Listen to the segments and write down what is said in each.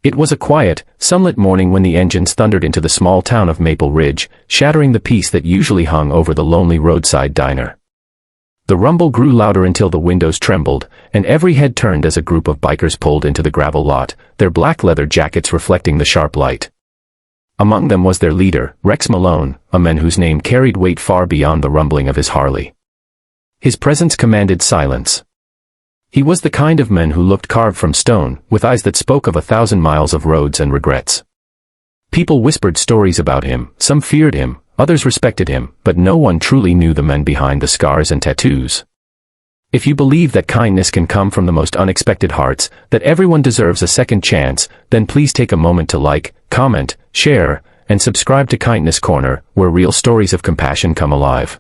It was a quiet, sunlit morning when the engines thundered into the small town of Maple Ridge, shattering the peace that usually hung over the lonely roadside diner. The rumble grew louder until the windows trembled, and every head turned as a group of bikers pulled into the gravel lot, their black leather jackets reflecting the sharp light. Among them was their leader, Rex Malone, a man whose name carried weight far beyond the rumbling of his Harley. His presence commanded silence. He was the kind of man who looked carved from stone, with eyes that spoke of 1,000 miles of roads and regrets. People whispered stories about him, some feared him, others respected him, but no one truly knew the men behind the scars and tattoos. If you believe that kindness can come from the most unexpected hearts, that everyone deserves a second chance, then please take a moment to like, comment, share, and subscribe to Kindness Corner, where real stories of compassion come alive.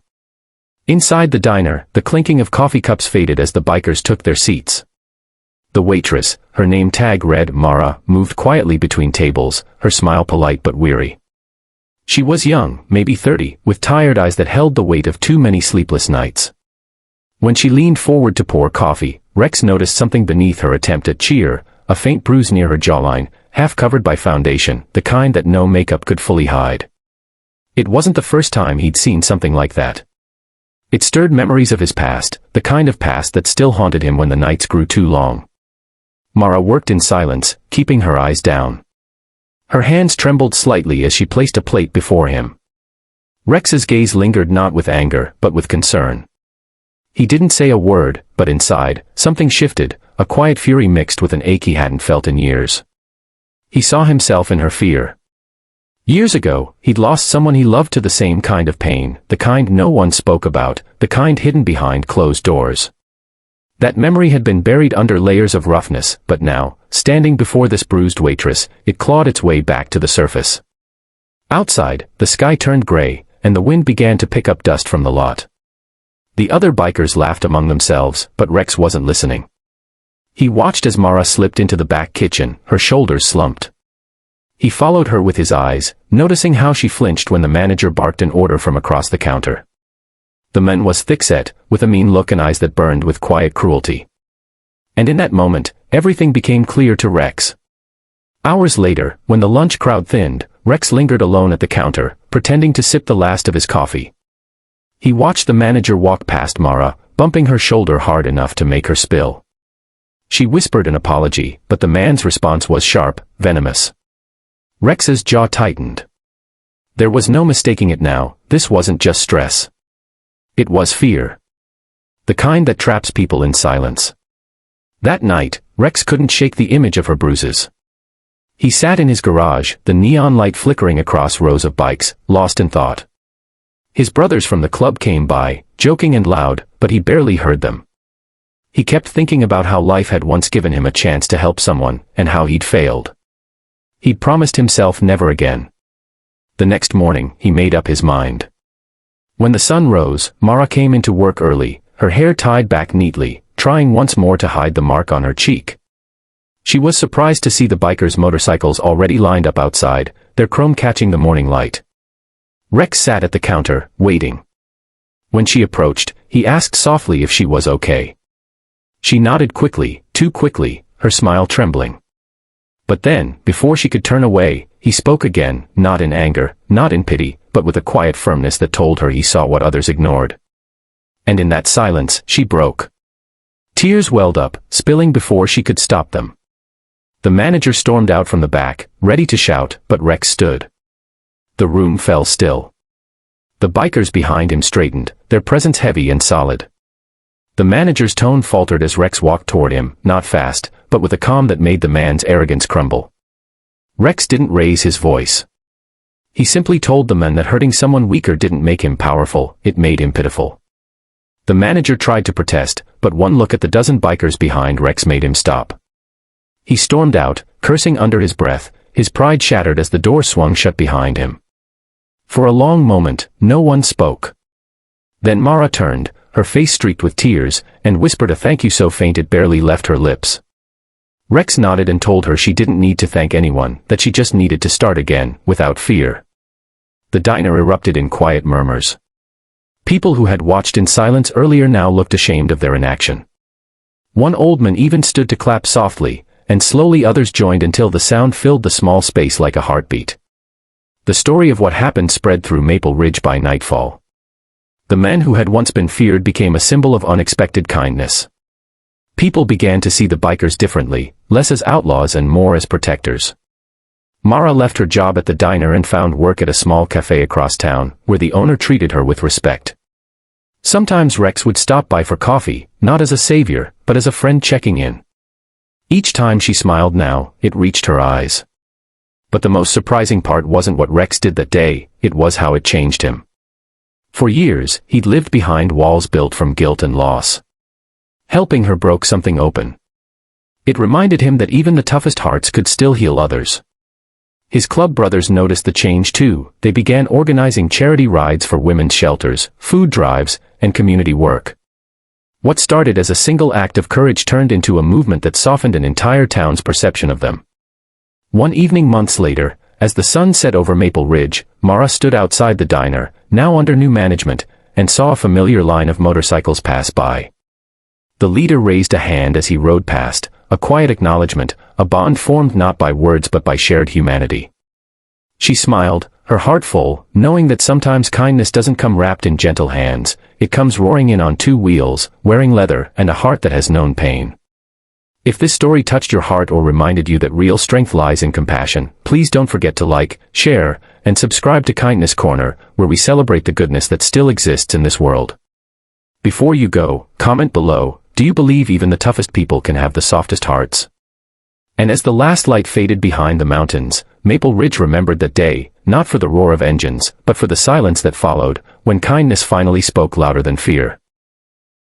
Inside the diner, the clinking of coffee cups faded as the bikers took their seats. The waitress, her name tag read Mara, moved quietly between tables, her smile polite but weary. She was young, maybe 30, with tired eyes that held the weight of too many sleepless nights. When she leaned forward to pour coffee, Rex noticed something beneath her attempt at cheer, a faint bruise near her jawline, half covered by foundation, the kind that no makeup could fully hide. It wasn't the first time he'd seen something like that. It stirred memories of his past, the kind of past that still haunted him when the nights grew too long. Mara worked in silence, keeping her eyes down. Her hands trembled slightly as she placed a plate before him. Rex's gaze lingered not with anger, but with concern. He didn't say a word, but inside, something shifted, a quiet fury mixed with an ache he hadn't felt in years. He saw himself in her fear. Years ago, he'd lost someone he loved to the same kind of pain, the kind no one spoke about, the kind hidden behind closed doors. That memory had been buried under layers of roughness, but now, standing before this bruised waitress, it clawed its way back to the surface. Outside, the sky turned gray, and the wind began to pick up dust from the lot. The other bikers laughed among themselves, but Rex wasn't listening. He watched as Mara slipped into the back kitchen, her shoulders slumped. He followed her with his eyes, noticing how she flinched when the manager barked an order from across the counter. The man was thick-set, with a mean look and eyes that burned with quiet cruelty. And in that moment, everything became clear to Rex. Hours later, when the lunch crowd thinned, Rex lingered alone at the counter, pretending to sip the last of his coffee. He watched the manager walk past Mara, bumping her shoulder hard enough to make her spill. She whispered an apology, but the man's response was sharp, venomous. Rex's jaw tightened. There was no mistaking it now, this wasn't just stress. It was fear. The kind that traps people in silence. That night, Rex couldn't shake the image of her bruises. He sat in his garage, the neon light flickering across rows of bikes, lost in thought. His brothers from the club came by, joking and loud, but he barely heard them. He kept thinking about how life had once given him a chance to help someone, and how he'd failed. He'd promised himself never again. The next morning, he made up his mind. When the sun rose, Mara came into work early, her hair tied back neatly, trying once more to hide the mark on her cheek. She was surprised to see the bikers' motorcycles already lined up outside, their chrome catching the morning light. Rex sat at the counter, waiting. When she approached, he asked softly if she was okay. She nodded quickly, too quickly, her smile trembling. But then, before she could turn away, he spoke again, not in anger, not in pity, but with a quiet firmness that told her he saw what others ignored. And in that silence, she broke. Tears welled up, spilling before she could stop them. The manager stormed out from the back, ready to shout, but Rex stood. The room fell still. The bikers behind him straightened, their presence heavy and solid. The manager's tone faltered as Rex walked toward him, not fast, but with a calm that made the man's arrogance crumble. Rex didn't raise his voice. He simply told the man that hurting someone weaker didn't make him powerful, it made him pitiful. The manager tried to protest, but one look at the dozen bikers behind Rex made him stop. He stormed out, cursing under his breath, his pride shattered as the door swung shut behind him. For a long moment, no one spoke. Then Mara turned, her face streaked with tears, and whispered a thank you so faint it barely left her lips. Rex nodded and told her she didn't need to thank anyone, that she just needed to start again, without fear. The diner erupted in quiet murmurs. People who had watched in silence earlier now looked ashamed of their inaction. One old man even stood to clap softly, and slowly others joined until the sound filled the small space like a heartbeat. The story of what happened spread through Maple Ridge by nightfall. The men who had once been feared became a symbol of unexpected kindness. People began to see the bikers differently, less as outlaws and more as protectors. Mara left her job at the diner and found work at a small cafe across town, where the owner treated her with respect. Sometimes Rex would stop by for coffee, not as a savior, but as a friend checking in. Each time she smiled now, it reached her eyes. But the most surprising part wasn't what Rex did that day, it was how it changed him. For years, he'd lived behind walls built from guilt and loss. Helping her broke something open. It reminded him that even the toughest hearts could still heal others. His club brothers noticed the change too. They began organizing charity rides for women's shelters, food drives, and community work. What started as a single act of courage turned into a movement that softened an entire town's perception of them. One evening months later, as the sun set over Maple Ridge, Mara stood outside the diner, now under new management, and saw a familiar line of motorcycles pass by. The leader raised a hand as he rode past, a quiet acknowledgement, a bond formed not by words but by shared humanity. She smiled, her heart full, knowing that sometimes kindness doesn't come wrapped in gentle hands, it comes roaring in on two wheels, wearing leather, and a heart that has known pain. If this story touched your heart or reminded you that real strength lies in compassion, please don't forget to like, share, and subscribe to Kindness Corner, where we celebrate the goodness that still exists in this world. Before you go, comment below, do you believe even the toughest people can have the softest hearts? And as the last light faded behind the mountains, Maple Ridge remembered that day, not for the roar of engines, but for the silence that followed, when kindness finally spoke louder than fear.